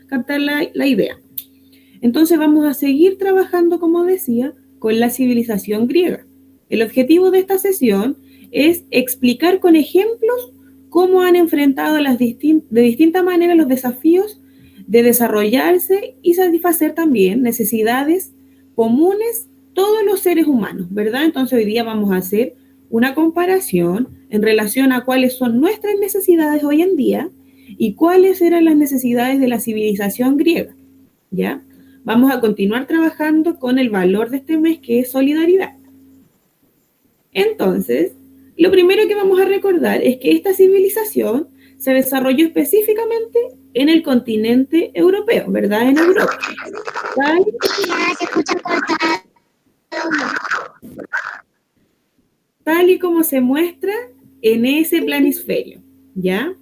captar la idea. Entonces vamos a seguir trabajando, como decía, con la civilización griega. El objetivo de esta sesión es explicar con ejemplos cómo han enfrentado de distinta manera los desafíos de desarrollarse y satisfacer también necesidades comunes todos los seres humanos, ¿verdad? Entonces hoy día vamos a hacer una comparación en relación a cuáles son nuestras necesidades hoy en día y cuáles eran las necesidades de la civilización griega, ¿ya? Vamos a continuar trabajando con el valor de este mes, que es solidaridad. Entonces, lo primero que vamos a recordar es que esta civilización se desarrolló específicamente en el continente europeo, ¿verdad? En Europa. ¿Vale? Tal y como se muestra en ese planisferio, ¿ya?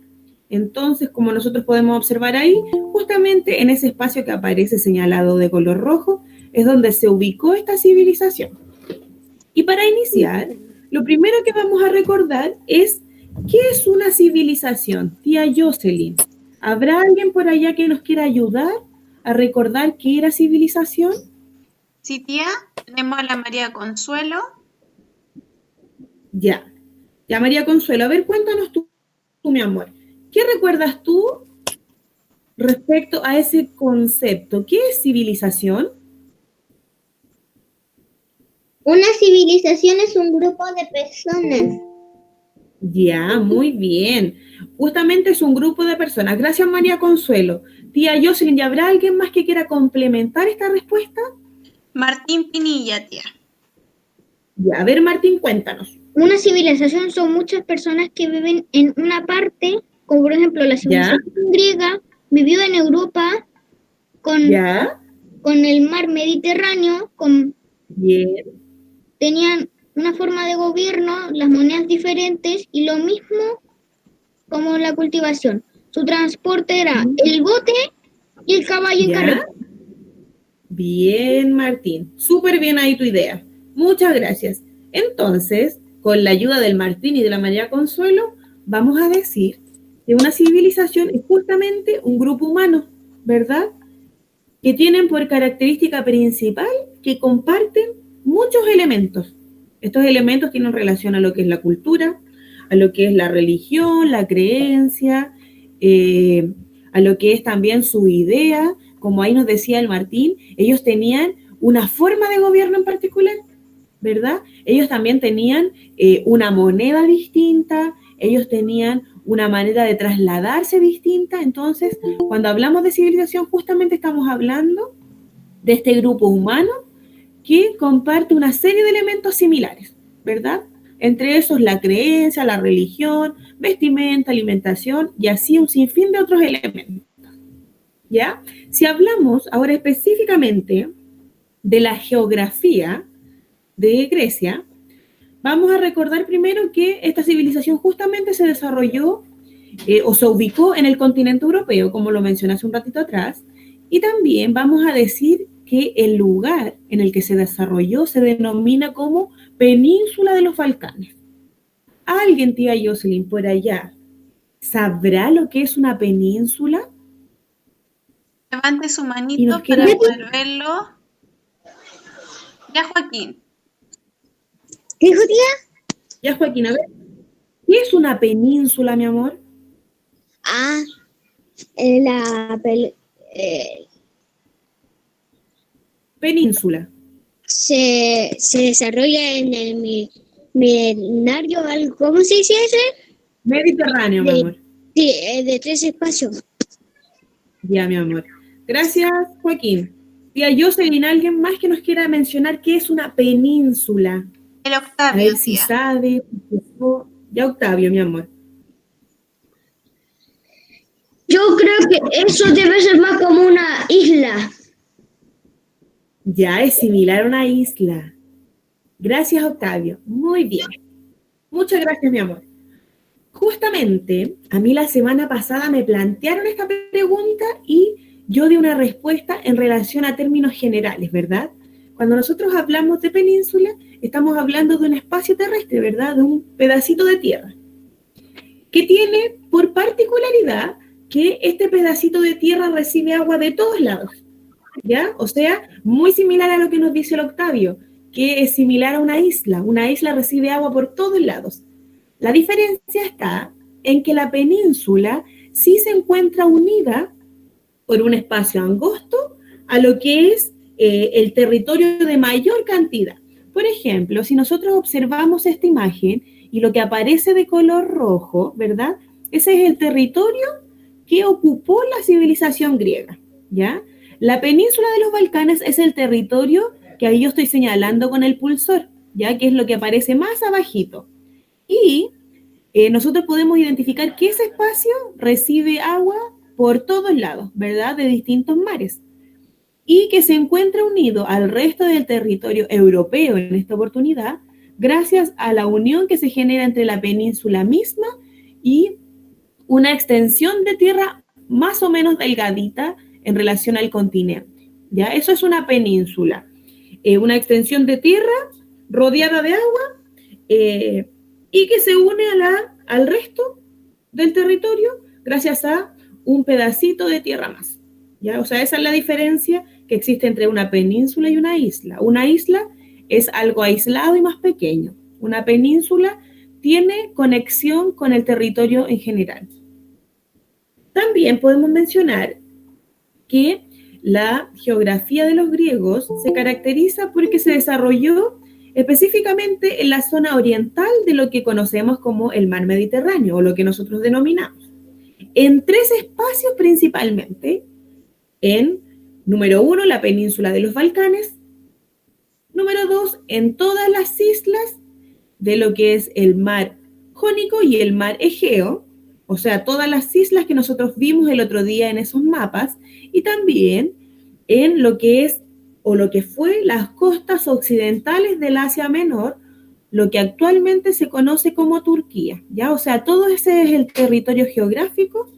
Entonces, como nosotros podemos observar ahí, justamente en ese espacio que aparece señalado de color rojo, es donde se ubicó esta civilización. Y para iniciar, lo primero que vamos a recordar es ¿qué es una civilización? Tía Jocelyn, ¿habrá alguien por allá que nos quiera ayudar a recordar qué era civilización? Sí, tía, tenemos a la María Consuelo. Ya, María Consuelo, a ver, cuéntanos tú, mi amor. ¿Qué recuerdas tú respecto a ese concepto? ¿Qué es civilización? Una civilización es un grupo de personas. Ya, muy bien. Justamente es un grupo de personas. Gracias, María Consuelo. Tía Jocelyn, ¿y habrá alguien más que quiera complementar esta respuesta? Martín Pinilla, tía. Ya, a ver, Martín, cuéntanos. Una civilización son muchas personas que viven en una parte, como por ejemplo la civilización griega vivió en Europa con el mar Mediterráneo, tenían una forma de gobierno, las monedas diferentes y lo mismo como la cultivación. Su transporte era el bote y el caballo en carreta. Bien, Martín. Súper bien ahí tu idea. Muchas gracias. Entonces, con la ayuda del Martín y de la María Consuelo, vamos a decir que una civilización es justamente un grupo humano, ¿verdad? Que tienen por característica principal que comparten muchos elementos. Estos elementos tienen relación a lo que es la cultura, a lo que es la religión, la creencia, a lo que es también su idea. Como ahí nos decía el Martín, ellos tenían una forma de gobierno en particular, ¿verdad? Ellos también tenían una moneda distinta, ellos tenían una manera de trasladarse distinta. Entonces, cuando hablamos de civilización, justamente estamos hablando de este grupo humano que comparte una serie de elementos similares, ¿verdad? Entre esos la creencia, la religión, vestimenta, alimentación y así un sinfín de otros elementos, ¿ya? Si hablamos ahora específicamente de la geografía de Grecia, vamos a recordar primero que esta civilización justamente se desarrolló o se ubicó en el continente europeo, como lo mencioné hace un ratito atrás, y también vamos a decir que el lugar en el que se desarrolló se denomina como Península de los Balcanes. ¿Alguien, tía Jocelyn, por allá, sabrá lo que es una península? Levante su manito para poder verlo. Ya, Joaquín. ¿Qué dijo, tía? Ya, Joaquín, a ver. ¿Qué es una península, mi amor? Península. Se desarrolla en el Mediterráneo, ¿cómo se dice ese? Mediterráneo, mi amor. Sí, de 3 espacios. Ya, mi amor. Gracias, Joaquín. Tía Jocelyn, ¿alguien más que nos quiera mencionar qué es una península? El Octavio, a ver si tía. sabe. Ya, Octavio, mi amor. Yo creo que eso debe ser más como una isla. Ya, es similar a una isla. Gracias, Octavio. Muy bien. Muchas gracias, mi amor. Justamente, a mí la semana pasada me plantearon esta pregunta y yo di una respuesta en relación a términos generales, ¿verdad? Cuando nosotros hablamos de península, estamos hablando de un espacio terrestre, ¿verdad? De un pedacito de tierra, que tiene por particularidad que este pedacito de tierra recibe agua de todos lados, ¿ya? O sea, muy similar a lo que nos dice el Octavio, que es similar a una isla recibe agua por todos lados. La diferencia está en que la península sí se encuentra unida por un espacio angosto a lo que es el territorio de mayor cantidad. Por ejemplo, si nosotros observamos esta imagen y lo que aparece de color rojo, ¿verdad? Ese es el territorio que ocupó la civilización griega, ¿ya? La península de los Balcanes es el territorio que ahí yo estoy señalando con el pulsor, ¿ya? Que es lo que aparece más abajito. Y nosotros podemos identificar que ese espacio recibe agua por todos lados, ¿verdad? De distintos mares. Y que se encuentra unido al resto del territorio europeo en esta oportunidad, gracias a la unión que se genera entre la península misma y una extensión de tierra más o menos delgadita en relación al continente. ¿Ya? Eso es una península. Una extensión de tierra rodeada de agua y que se une al resto del territorio gracias a un pedacito de tierra más. ¿Ya? O sea, esa es la diferencia que existe entre una península y una isla. Una isla es algo aislado y más pequeño. Una península tiene conexión con el territorio en general. También podemos mencionar que la geografía de los griegos se caracteriza porque se desarrolló específicamente en la zona oriental de lo que conocemos como el mar Mediterráneo, o lo que nosotros denominamos, en tres espacios principalmente, en, número 1, la península de los Balcanes, número 2, en todas las islas de lo que es el mar Jónico y el mar Egeo, o sea, todas las islas que nosotros vimos el otro día en esos mapas, y también en lo que es o lo que fue las costas occidentales del Asia Menor, lo que actualmente se conoce como Turquía, ¿ya? O sea, todo ese es el territorio geográfico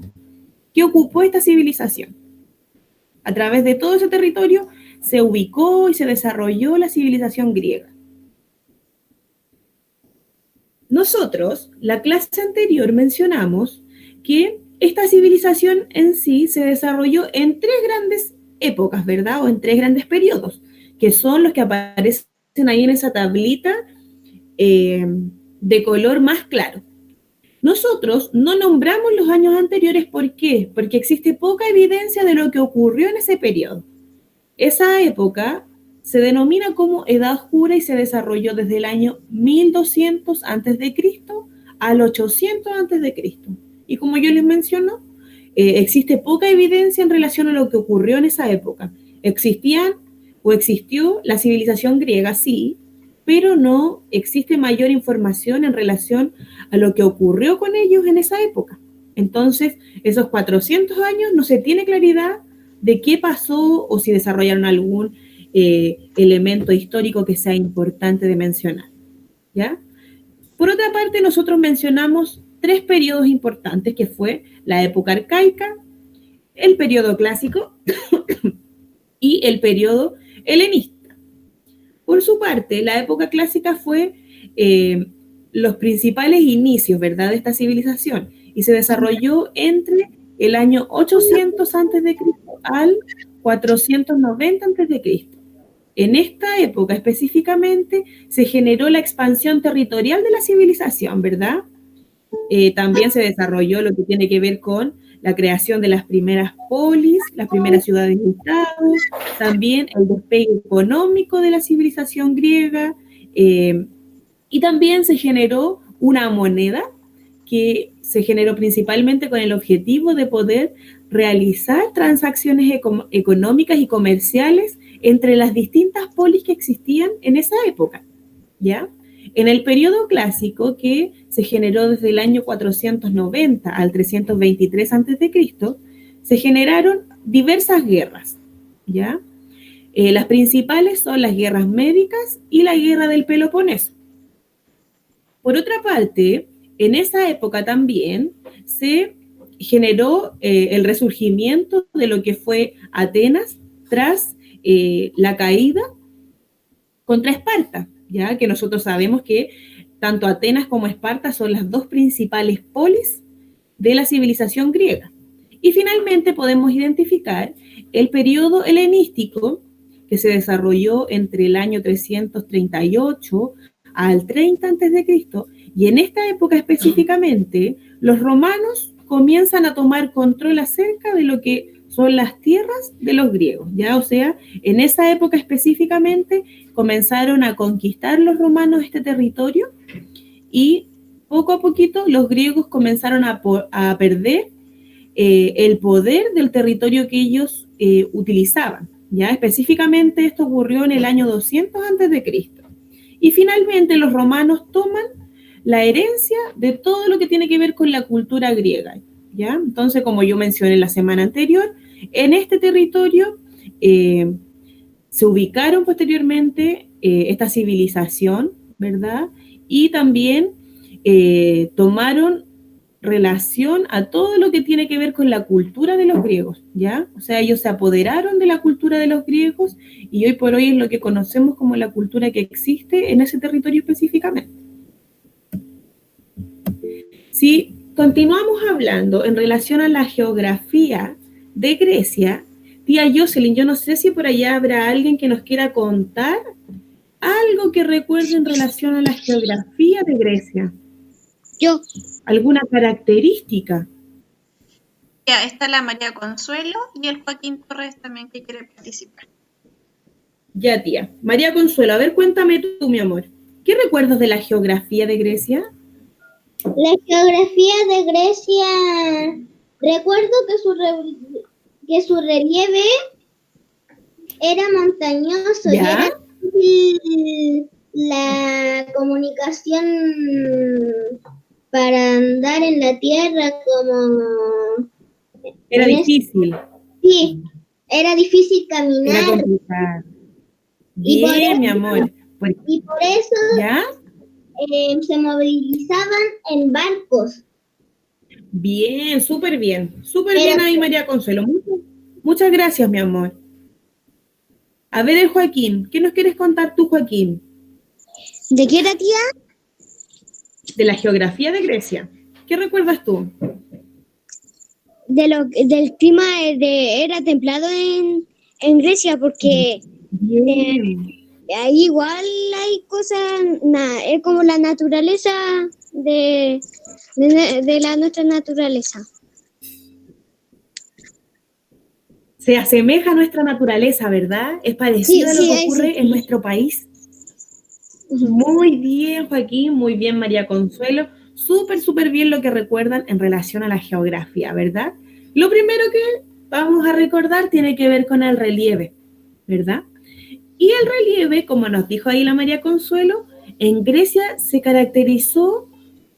que ocupó esta civilización. A través de todo ese territorio se ubicó y se desarrolló la civilización griega. Nosotros, la clase anterior, mencionamos que esta civilización en sí se desarrolló en tres grandes épocas, ¿verdad? O en tres grandes periodos, que son los que aparecen ahí en esa tablita de color más claro. Nosotros no nombramos los años anteriores, ¿por qué? Porque existe poca evidencia de lo que ocurrió en ese periodo. Esa época se denomina como Edad Oscura y se desarrolló desde el año 1200 a.C. al 800 a.C. Y como yo les menciono, existe poca evidencia en relación a lo que ocurrió en esa época. Existió la civilización griega, sí, pero no existe mayor información en relación a lo que ocurrió con ellos en esa época. Entonces, esos 400 años no se tiene claridad de qué pasó o si desarrollaron algún elemento histórico que sea importante de mencionar, ¿ya? Por otra parte, nosotros mencionamos tres periodos importantes, que fue la época arcaica, el periodo clásico y el periodo helenista. Por su parte, la época clásica fue los principales inicios, ¿verdad?, de esta civilización y se desarrolló entre el año 800 a.C. al 490 a.C. En esta época específicamente se generó la expansión territorial de la civilización, ¿verdad? También se desarrolló lo que tiene que ver con la creación de las primeras polis, las primeras ciudades-estados, también el despegue económico de la civilización griega, y también se generó una moneda que se generó principalmente con el objetivo de poder realizar transacciones económicas y comerciales entre las distintas polis que existían en esa época, ¿ya? En el periodo clásico, que se generó desde el año 490 al 323 a.C., se generaron diversas guerras, ¿ya? Las principales son las guerras médicas y la guerra del Peloponeso. Por otra parte, en esa época también se generó el resurgimiento de lo que fue Atenas tras la caída contra Esparta, ya que nosotros sabemos que tanto Atenas como Esparta son las dos principales polis de la civilización griega. Y finalmente podemos identificar el periodo helenístico que se desarrolló entre el año 338 al 30 a.C., y en esta época específicamente los romanos comienzan a tomar control acerca de lo que son las tierras de los griegos, ¿ya? O sea, en esa época específicamente comenzaron a conquistar los romanos este territorio y poco a poquito los griegos comenzaron a perder el poder del territorio que ellos utilizaban, ¿ya? Específicamente esto ocurrió en el año 200 a.C. Y finalmente los romanos toman la herencia de todo lo que tiene que ver con la cultura griega, ¿ya? Entonces, como yo mencioné la semana anterior, en este territorio se ubicaron posteriormente esta civilización, ¿verdad? Y también tomaron relación a todo lo que tiene que ver con la cultura de los griegos, ¿ya? O sea, ellos se apoderaron de la cultura de los griegos y hoy por hoy es lo que conocemos como la cultura que existe en ese territorio específicamente. Si continuamos hablando en relación a la geografía de Grecia, tía Jocelyn, yo no sé si por allá habrá alguien que nos quiera contar algo que recuerde en relación a la geografía de Grecia. Yo. ¿Alguna característica? Ya está la María Consuelo y el Joaquín Torres también que quiere participar. Ya, tía. María Consuelo, a ver, cuéntame tú, mi amor. ¿Qué recuerdas de la geografía de Grecia? La geografía de Grecia, recuerdo que su relieve era montañoso. ¿Ya? Y era difícil la comunicación para andar en la tierra como... Era difícil. Sí, era difícil caminar. Era complicado. Bien, mi amor. Y por eso ¿ya? Se movilizaban en barcos. Bien, súper bien. Súper bien ahí, María Consuelo. Muchas gracias, mi amor. A ver, el Joaquín. ¿Qué nos quieres contar tú, Joaquín? ¿De qué era, tía? De la geografía de Grecia. ¿Qué recuerdas tú? Del clima era templado en Grecia porque ahí igual hay cosas, es como la naturaleza de nuestra naturaleza. Se asemeja a nuestra naturaleza, ¿verdad? Es parecido a lo que ocurre en nuestro país. Muy bien, Joaquín, muy bien, María Consuelo. Súper bien lo que recuerdan en relación a la geografía, ¿verdad? Lo primero que vamos a recordar tiene que ver con el relieve, ¿verdad? Y el relieve, como nos dijo ahí la María Consuelo, en Grecia se caracterizó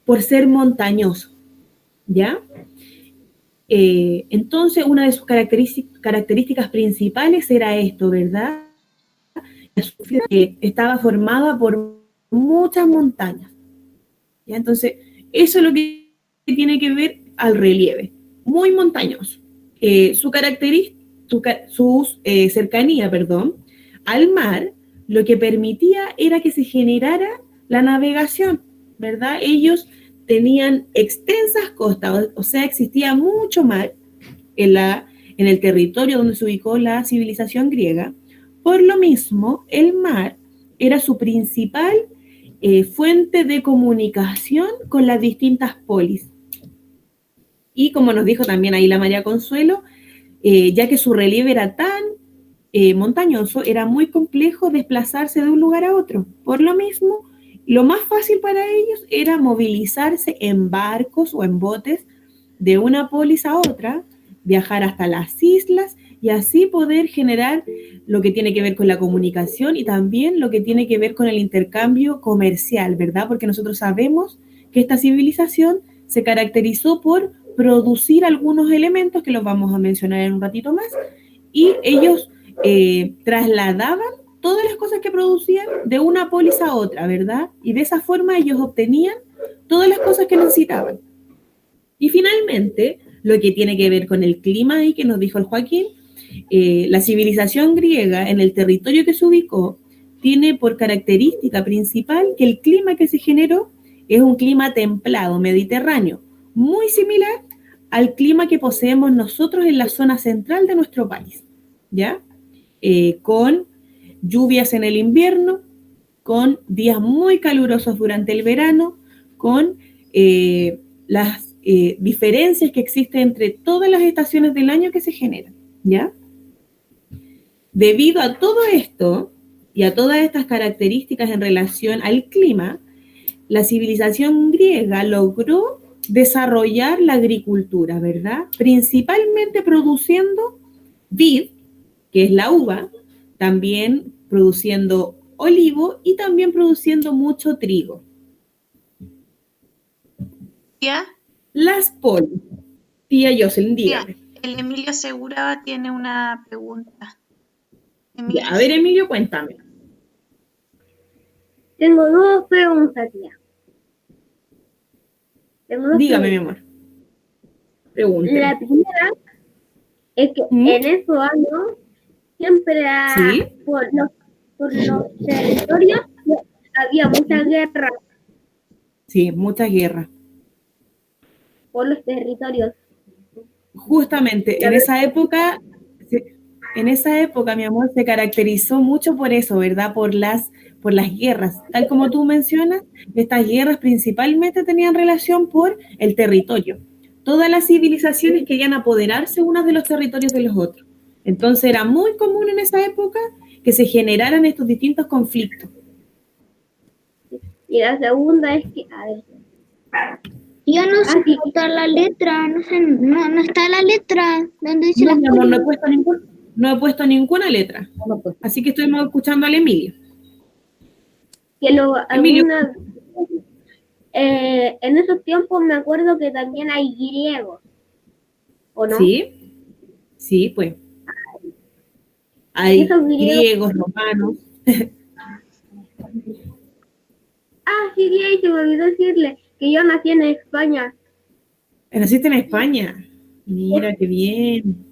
por ser montañoso, ¿ya? Entonces, una de sus características principales era esto, ¿verdad? Que estaba formada por muchas montañas, ¿ya? Entonces, eso es lo que tiene que ver al relieve, muy montañoso. Su cercanía, al mar, lo que permitía era que se generara la navegación, ¿verdad? Ellos tenían extensas costas, o sea, existía mucho mar en el territorio donde se ubicó la civilización griega. Por lo mismo, el mar era su principal fuente de comunicación con las distintas polis. Y como nos dijo también ahí la María Consuelo, ya que su relieve era tan montañoso, era muy complejo desplazarse de un lugar a otro. Por lo mismo, lo más fácil para ellos era movilizarse en barcos o en botes de una polis a otra, viajar hasta las islas y así poder generar lo que tiene que ver con la comunicación y también lo que tiene que ver con el intercambio comercial, ¿verdad? Porque nosotros sabemos que esta civilización se caracterizó por producir algunos elementos que los vamos a mencionar en un ratito más, y ellos trasladaban todas las cosas que producían de una polis a otra, ¿verdad? Y de esa forma ellos obtenían todas las cosas que necesitaban. Y finalmente, lo que tiene que ver con el clima ahí que nos dijo el Joaquín, la civilización griega en el territorio que se ubicó tiene por característica principal que el clima que se generó es un clima templado, mediterráneo, muy similar al clima que poseemos nosotros en la zona central de nuestro país, ¿ya? Con lluvias en el invierno, con días muy calurosos durante el verano, con las diferencias que existen entre todas las estaciones del año que se generan, ¿ya? Debido a todo esto y a todas estas características en relación al clima, la civilización griega logró desarrollar la agricultura, ¿verdad? Principalmente produciendo vid, que es la uva, también produciendo olivo y también produciendo mucho trigo. ¿Ya? Las polis. Tía Jocelyn, dígame. El Emilio Segura tiene una pregunta. Ya, a ver, Emilio, cuéntame. Tengo dos preguntas, tía. Dígame, mi amor. Pregúnteme. La primera es que en esos años siempre por los territorios había mucha guerra. Sí, muchas guerras. Por los territorios. Justamente, en esa época, mi amor, se caracterizó mucho por eso, ¿verdad? Por las guerras. Tal como tú mencionas, estas guerras principalmente tenían relación por el territorio. Todas las civilizaciones querían apoderarse unas de los territorios de los otros. Entonces era muy común en esa época que se generaran estos distintos conflictos. Y la segunda es que, a ver. Yo no sé notar la letra, no sé, no está la letra. ¿Dónde dice No, la mi amor, no he puesto ninguna letra. Así que estuvimos escuchando al Emilio. Que Emilio. En esos tiempos me acuerdo que también hay griegos, ¿o no? Sí, pues. Hay griegos, romanos. Sí, se me olvidó decirle que yo nací en España. ¿Naciste en España? Mira, qué bien.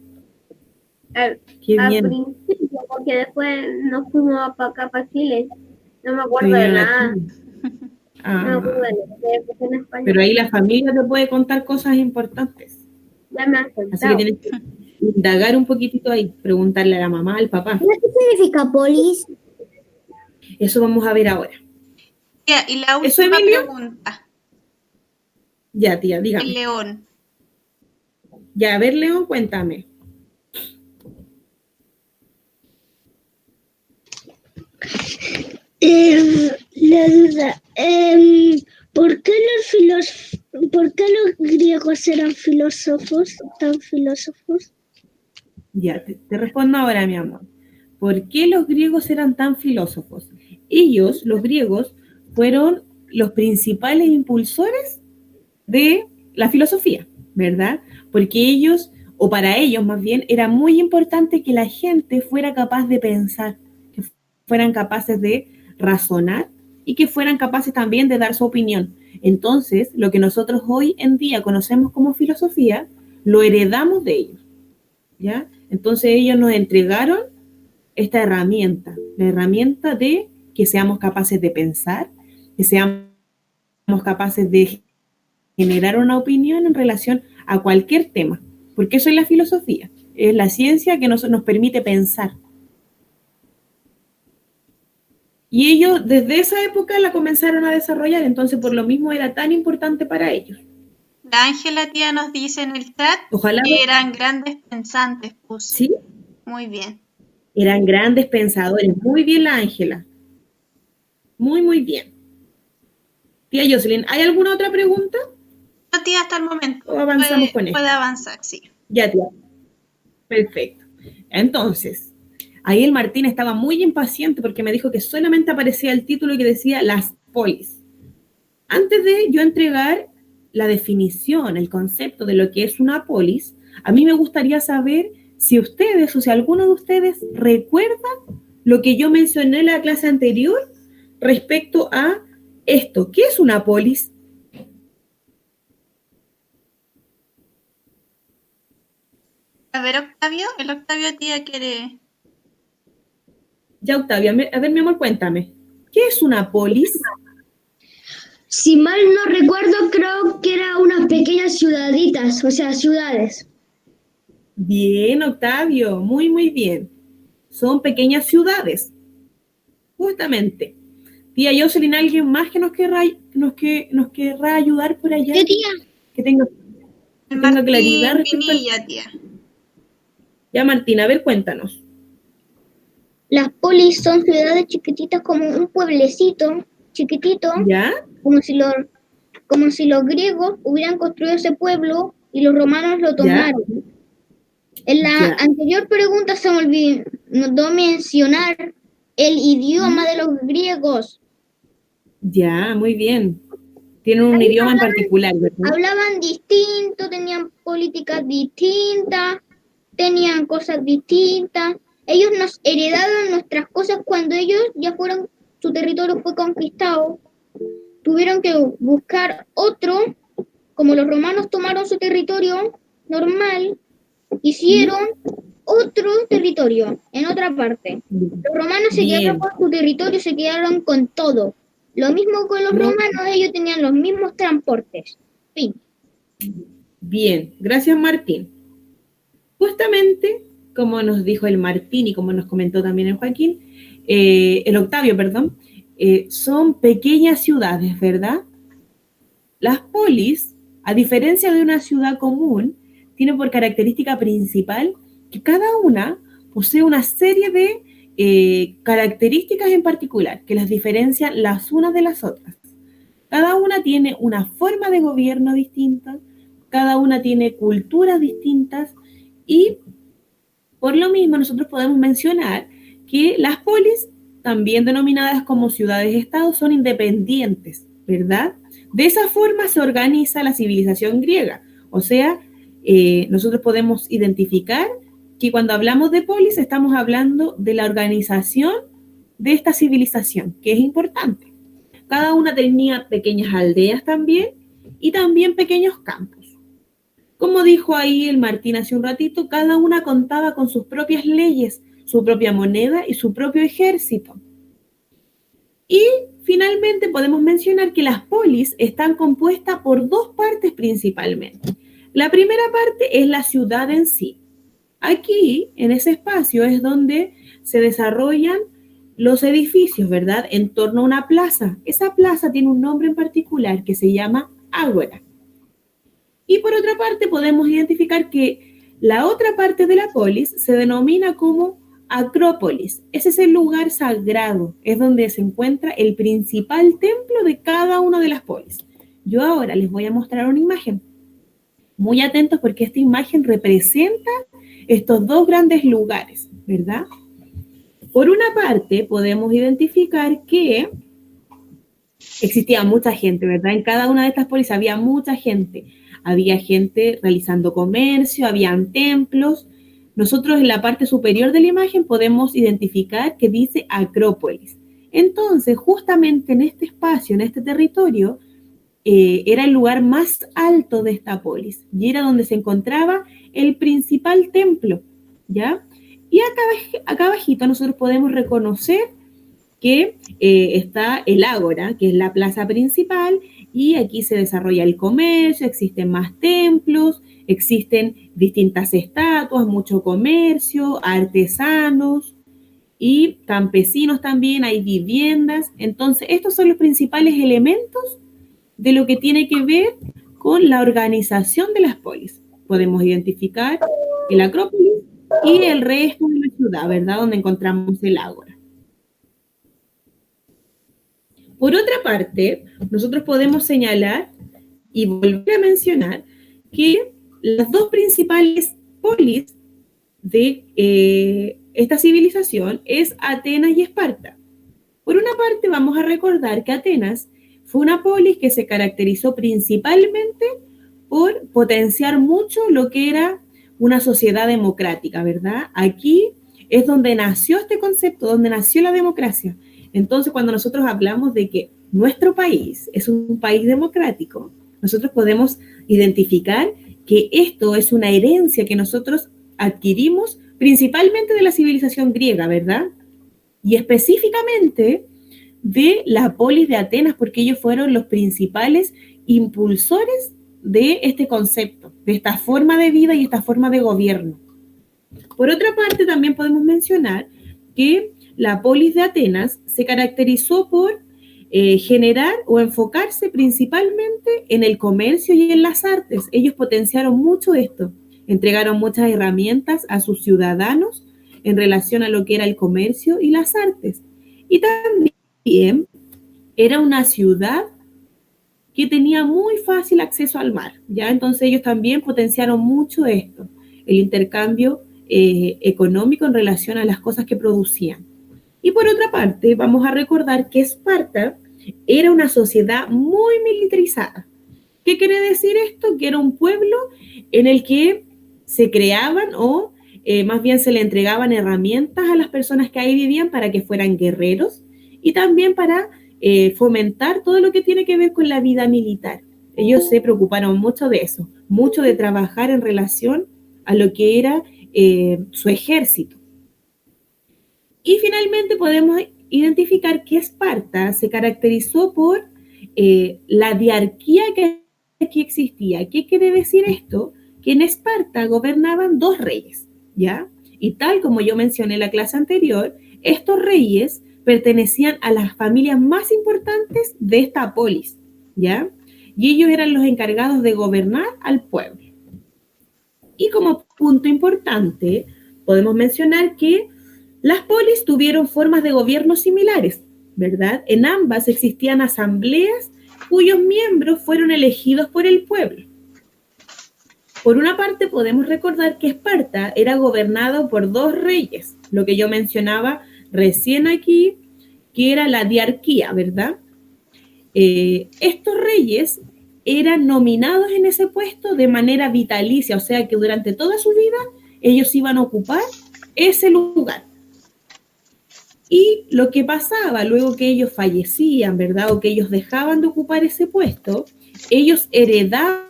Al principio, porque después nos fuimos para acá, para Chile. No me acuerdo de nada. No me acuerdo de nada en España. Pero ahí la familia te puede contar cosas importantes. Ya me han contado. Así que tienes que indagar un poquitito ahí, preguntarle a la mamá, al papá. ¿Qué significa polis? Eso vamos a ver ahora. Tía, y la última pregunta. Ya, tía, dígame. El león. Ya, a ver, León, cuéntame. La duda. ¿Por qué los griegos eran tan filósofos? Ya, te respondo ahora, mi amor. ¿Por qué los griegos eran tan filósofos? Ellos, los griegos, fueron los principales impulsores de la filosofía, ¿verdad? Porque ellos, o para ellos más bien, era muy importante que la gente fuera capaz de pensar, que fueran capaces de razonar y que fueran capaces también de dar su opinión. Entonces, lo que nosotros hoy en día conocemos como filosofía, lo heredamos de ellos, ¿ya? Entonces ellos nos entregaron esta herramienta, la herramienta de que seamos capaces de pensar, que seamos capaces de generar una opinión en relación a cualquier tema, porque eso es la filosofía, es la ciencia que nos permite pensar. Y ellos desde esa época la comenzaron a desarrollar, entonces por lo mismo era tan importante para ellos. La Ángela, tía, nos dice en el chat que eran grandes pensantes, puso. Sí. Muy bien. Eran grandes pensadores. Muy bien, la Ángela. Muy, muy bien. Tía Jocelyn, ¿hay alguna otra pregunta? No, tía, hasta el momento. ¿O avanzamos con esto? Puede avanzar, sí. Ya, tía. Perfecto. Entonces, ahí el Martín estaba muy impaciente porque me dijo que solamente aparecía el título y que decía las polis. Antes de yo entregar la definición, el concepto de lo que es una polis, a mí me gustaría saber si ustedes o si alguno de ustedes recuerda lo que yo mencioné en la clase anterior respecto a esto. ¿Qué es una polis? A ver, Octavio, el Octavio, tía, quiere... Ya, Octavio, a ver, mi amor, cuéntame. ¿Qué es una polis? Si mal no recuerdo, creo que eran unas pequeñas ciudaditas, o sea, ciudades. Bien, Octavio, muy, muy bien. Son pequeñas ciudades, justamente. Tía Jocelyn, ¿alguien más que nos querrá ayudar por allá? ¿Qué tía? Que tenga claridad respecto Pinilla, tía. Ya, Martín, a ver, cuéntanos. Las polis son ciudades chiquititas como un pueblecito chiquitito. ¿Ya? Como si los griegos hubieran construido ese pueblo y los romanos lo tomaron. ¿Ya? En la anterior pregunta se me olvidó mencionar el idioma de los griegos. Ya, muy bien. Tienen un idioma en particular, ¿verdad? Hablaban distinto, tenían políticas distintas, tenían cosas distintas. Ellos nos heredaron nuestras cosas cuando ellos ya fueron, su territorio fue conquistado. Tuvieron que buscar otro, como los romanos tomaron su territorio normal, hicieron otro territorio en otra parte. Los romanos se quedaron con su territorio, se quedaron con todo. Lo mismo con los romanos, ellos tenían los mismos transportes. Fin. Bien, gracias Martín. Justamente, como nos dijo el Martín y como nos comentó también el Joaquín, el Octavio, perdón, son pequeñas ciudades, ¿verdad? Las polis, a diferencia de una ciudad común, tienen por característica principal que cada una posee una serie de características en particular que las diferencian las unas de las otras. Cada una tiene una forma de gobierno distinta, cada una tiene culturas distintas y por lo mismo nosotros podemos mencionar que las polis, también denominadas como ciudades-estados, son independientes, ¿verdad? De esa forma se organiza la civilización griega. O sea, nosotros podemos identificar que cuando hablamos de polis estamos hablando de la organización de esta civilización, que es importante. Cada una tenía pequeñas aldeas también y también pequeños campos. Como dijo ahí el Martín hace un ratito, cada una contaba con sus propias leyes, su propia moneda y su propio ejército. Y finalmente podemos mencionar que las polis están compuestas por dos partes principalmente. La primera parte es la ciudad en sí. Aquí, en ese espacio, es donde se desarrollan los edificios, ¿verdad? En torno a una plaza. Esa plaza tiene un nombre en particular que se llama ágora. Y por otra parte, podemos identificar que la otra parte de la polis se denomina como Acrópolis. Ese es el lugar sagrado, es donde se encuentra el principal templo de cada una de las polis. Yo ahora les voy a mostrar una imagen. Muy atentos porque esta imagen representa estos dos grandes lugares, ¿verdad? Por una parte, podemos identificar que existía mucha gente, ¿verdad? En cada una de estas polis había mucha gente. Había gente realizando comercio, habían templos. Nosotros en la parte superior de la imagen podemos identificar que dice Acrópolis. Entonces, justamente en este espacio, en este territorio, era el lugar más alto de esta polis y era donde se encontraba el principal templo, ¿ya? Y acá abajito nosotros podemos reconocer que está el ágora, que es la plaza principal, y aquí se desarrolla el comercio, existen más templos, existen distintas estatuas, mucho comercio, artesanos y campesinos también, hay viviendas. Entonces, estos son los principales elementos de lo que tiene que ver con la organización de las polis. Podemos identificar el Acrópolis y el resto de la ciudad, ¿verdad? Donde encontramos el ágora. Por otra parte, nosotros podemos señalar y volver a mencionar que las dos principales polis de esta civilización es Atenas y Esparta. Por una parte, vamos a recordar que Atenas fue una polis que se caracterizó principalmente por potenciar mucho lo que era una sociedad democrática, ¿verdad? Aquí es donde nació este concepto, donde nació la democracia. Entonces, cuando nosotros hablamos de que nuestro país es un país democrático, nosotros podemos identificar que esto es una herencia que nosotros adquirimos principalmente de la civilización griega, ¿verdad? Y específicamente de la polis de Atenas, porque ellos fueron los principales impulsores de este concepto, de esta forma de vida y esta forma de gobierno. Por otra parte, también podemos mencionar que la polis de Atenas se caracterizó por generar o enfocarse principalmente en el comercio y en las artes. Ellos potenciaron mucho esto, entregaron muchas herramientas a sus ciudadanos en relación a lo que era el comercio y las artes. Y también era una ciudad que tenía muy fácil acceso al mar, ¿ya? Entonces ellos también potenciaron mucho esto, el intercambio económico en relación a las cosas que producían. Y por otra parte, vamos a recordar que Esparta era una sociedad muy militarizada. ¿Qué quiere decir esto? Que era un pueblo en el que se creaban o más bien se le entregaban herramientas a las personas que ahí vivían para que fueran guerreros y también para fomentar todo lo que tiene que ver con la vida militar. Ellos se preocuparon mucho de eso, mucho de trabajar en relación a lo que era su ejército. Y finalmente podemos identificar que Esparta se caracterizó por la diarquía que aquí existía. ¿Qué quiere decir esto? Que en Esparta gobernaban 2 reyes, ¿ya? Y tal como yo mencioné en la clase anterior, estos reyes pertenecían a las familias más importantes de esta polis, ¿ya? Y ellos eran los encargados de gobernar al pueblo. Y como punto importante, podemos mencionar que las polis tuvieron formas de gobierno similares, ¿verdad? En ambas existían asambleas cuyos miembros fueron elegidos por el pueblo. Por una parte, podemos recordar que Esparta era gobernado por 2 reyes, lo que yo mencionaba recién aquí, que era la diarquía, ¿verdad? Estos reyes eran nominados en ese puesto de manera vitalicia, o sea que durante toda su vida ellos iban a ocupar ese lugar. Y lo que pasaba luego que ellos fallecían, ¿verdad? O que ellos dejaban de ocupar ese puesto, ellos heredaban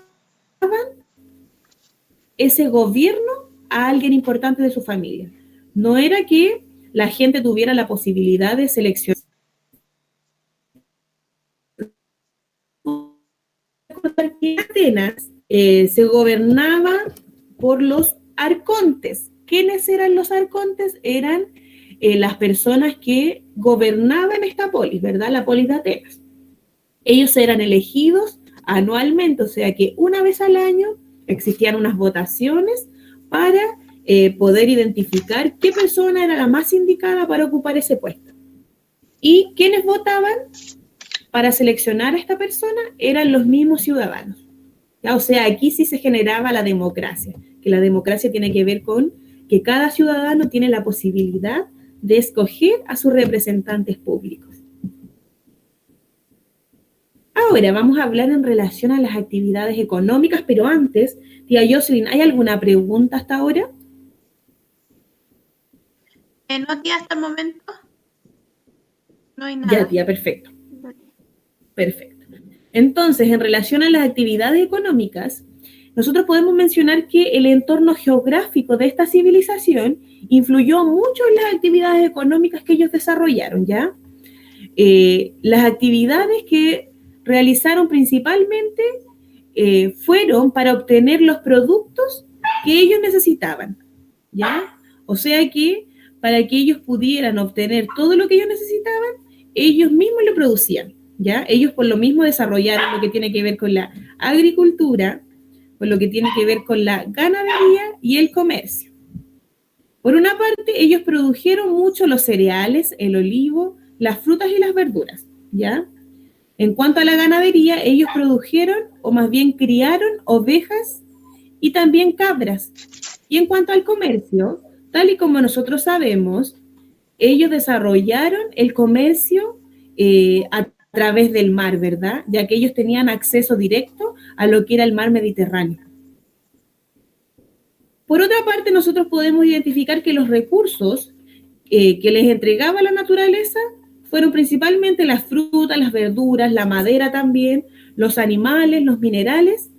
ese gobierno a alguien importante de su familia. No era que la gente tuviera la posibilidad de seleccionar. En Atenas se gobernaba por los arcontes. ¿Quiénes eran los arcontes? Eran las personas que gobernaban esta polis, ¿verdad? La polis de Atenas. Ellos eran elegidos anualmente, o sea que una vez al año existían unas votaciones para poder identificar qué persona era la más indicada para ocupar ese puesto. Y quienes votaban para seleccionar a esta persona eran los mismos ciudadanos. ¿Ya? O sea, aquí sí se generaba la democracia, que la democracia tiene que ver con que cada ciudadano tiene la posibilidad de escoger a sus representantes públicos. Ahora vamos a hablar en relación a las actividades económicas, pero antes, tía Jocelyn, ¿hay alguna pregunta hasta ahora? No, tía, hasta el momento no hay nada. Ya, tía, perfecto. Perfecto. Entonces, en relación a las actividades económicas, nosotros podemos mencionar que el entorno geográfico de esta civilización influyó mucho en las actividades económicas que ellos desarrollaron, ¿ya? Las actividades que realizaron principalmente fueron para obtener los productos que ellos necesitaban, ¿ya? O sea que para que ellos pudieran obtener todo lo que ellos necesitaban, ellos mismos lo producían, ¿ya? Ellos por lo mismo desarrollaron lo que tiene que ver con la agricultura, con lo que tiene que ver con la ganadería y el comercio. Por una parte, ellos produjeron mucho los cereales, el olivo, las frutas y las verduras, ¿ya? En cuanto a la ganadería, ellos produjeron, o más bien criaron, ovejas y también cabras. Y en cuanto al comercio, tal y como nosotros sabemos, ellos desarrollaron el comercio a través del mar, ¿verdad? Ya que ellos tenían acceso directo a lo que era el mar Mediterráneo. Por otra parte, nosotros podemos identificar que los recursos que les entregaba la naturaleza fueron principalmente las frutas, las verduras, la madera también, los animales, los minerales,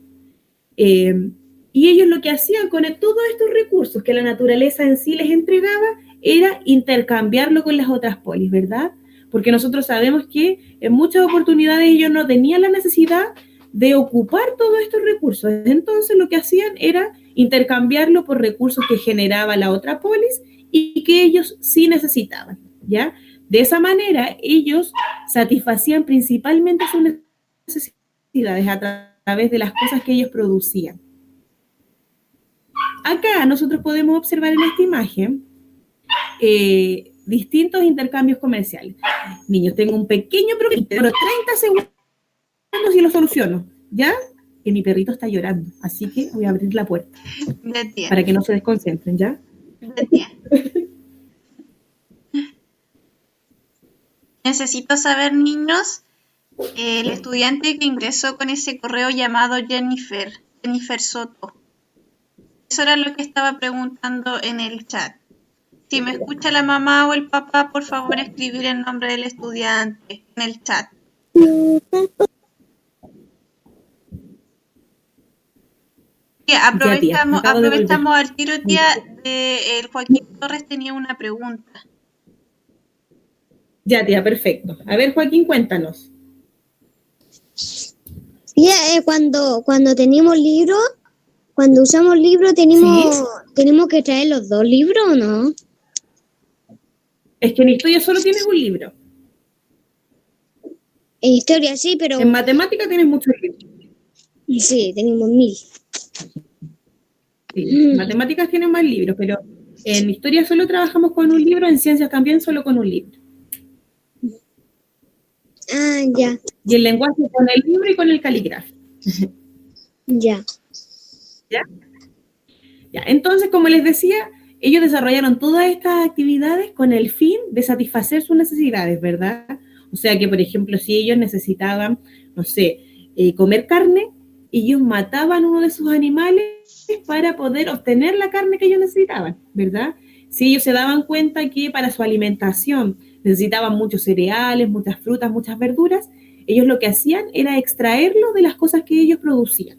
y ellos lo que hacían con todos estos recursos que la naturaleza en sí les entregaba era intercambiarlo con las otras polis, ¿verdad? porque nosotros sabemos que en muchas oportunidades ellos no tenían la necesidad de ocupar todos estos recursos. Entonces lo que hacían era intercambiarlo por recursos que generaba la otra polis y que ellos sí necesitaban, ¿ya? De esa manera ellos satisfacían principalmente sus necesidades a través de las cosas que ellos producían. Acá nosotros podemos observar en esta imagen distintos intercambios comerciales. Niños, tengo un pequeño problema, pero 30 segundos y lo soluciono, ¿ya? Que mi perrito está llorando, así que voy a abrir la puerta para que no se desconcentren, ¿ya? Necesito saber, niños, el estudiante que ingresó con ese correo llamado Jennifer Soto. Eso era lo que estaba preguntando en el chat. Si me escucha la mamá o el papá, por favor escribir el nombre del estudiante en el chat. Tía, aprovechamos al tiro, tía, el Joaquín Torres tenía una pregunta. Ya, tía, perfecto. A ver, Joaquín, cuéntanos. Sí, cuando tenemos libros, cuando usamos libros, ¿tenemos que traer los 2 libros o no? Es que en historia solo tienes un libro. En historia sí, pero... En matemática tienes muchos libros. Sí, tenemos 1000. Sí, en matemáticas tienes más libros, pero en historia solo trabajamos con un libro, en ciencias también solo con un libro. Ah, ya. Y el lenguaje con el libro y con el caligráfico. Ya. ¿Ya? Ya. Entonces, como les decía, ellos desarrollaron todas estas actividades con el fin de satisfacer sus necesidades, ¿verdad? O sea que, por ejemplo, si ellos necesitaban, no sé, comer carne, ellos mataban uno de sus animales para poder obtener la carne que ellos necesitaban, ¿verdad? Si ellos se daban cuenta que para su alimentación necesitaban muchos cereales, muchas frutas, muchas verduras, ellos lo que hacían era extraerlo de las cosas que ellos producían.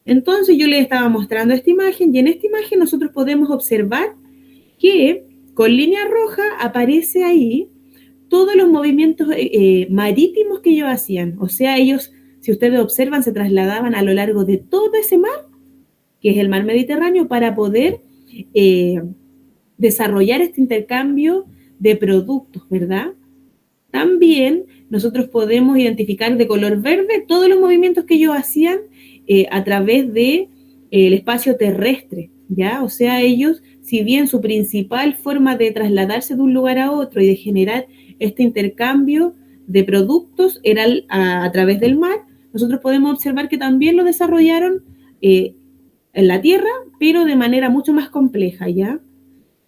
Entonces yo les estaba mostrando esta imagen y en esta imagen nosotros podemos observar que con línea roja aparece ahí todos los movimientos marítimos que ellos hacían. O sea, ellos, si ustedes observan, se trasladaban a lo largo de todo ese mar, que es el mar Mediterráneo, para poder desarrollar este intercambio de productos, ¿verdad? También nosotros podemos identificar de color verde todos los movimientos que ellos hacían a través del espacio terrestre, ¿ya? O sea, ellos, si bien su principal forma de trasladarse de un lugar a otro y de generar este intercambio de productos era a través del mar, nosotros podemos observar que también lo desarrollaron en la tierra, pero de manera mucho más compleja, ¿ya?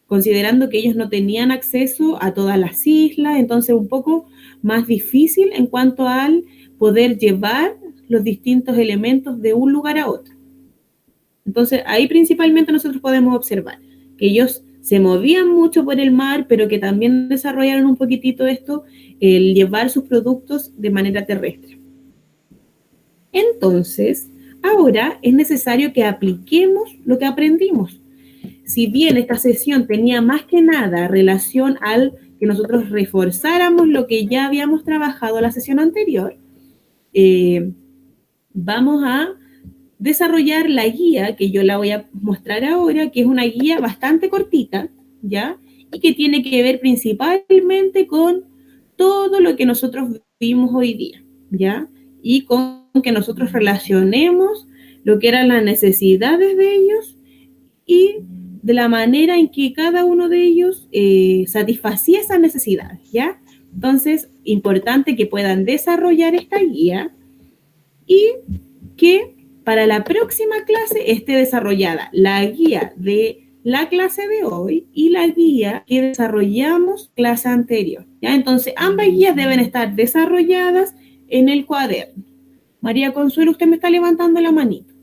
Considerando que ellos no tenían acceso a todas las islas, entonces un poco más difícil en cuanto al poder llevar los distintos elementos de un lugar a otro. Entonces ahí principalmente nosotros podemos observar que ellos se movían mucho por el mar, pero que también desarrollaron un poquitito esto, el llevar sus productos de manera terrestre. Entonces, ahora es necesario que apliquemos lo que aprendimos. Si bien esta sesión tenía más que nada relación al que nosotros reforzáramos lo que ya habíamos trabajado la sesión anterior, vamos a desarrollar la guía que yo la voy a mostrar ahora, que es una guía bastante cortita, ¿ya? Y que tiene que ver principalmente con todo lo que nosotros vimos hoy día, ¿ya? Y con que nosotros relacionemos lo que eran las necesidades de ellos y de la manera en que cada uno de ellos satisfacía esas necesidades, ¿ya? Entonces, importante que puedan desarrollar esta guía y que para la próxima clase esté desarrollada la guía de la clase de hoy y la guía que desarrollamos clase anterior, ¿ya? Entonces, ambas guías deben estar desarrolladas en el cuaderno. María Consuelo, usted me está levantando la manito.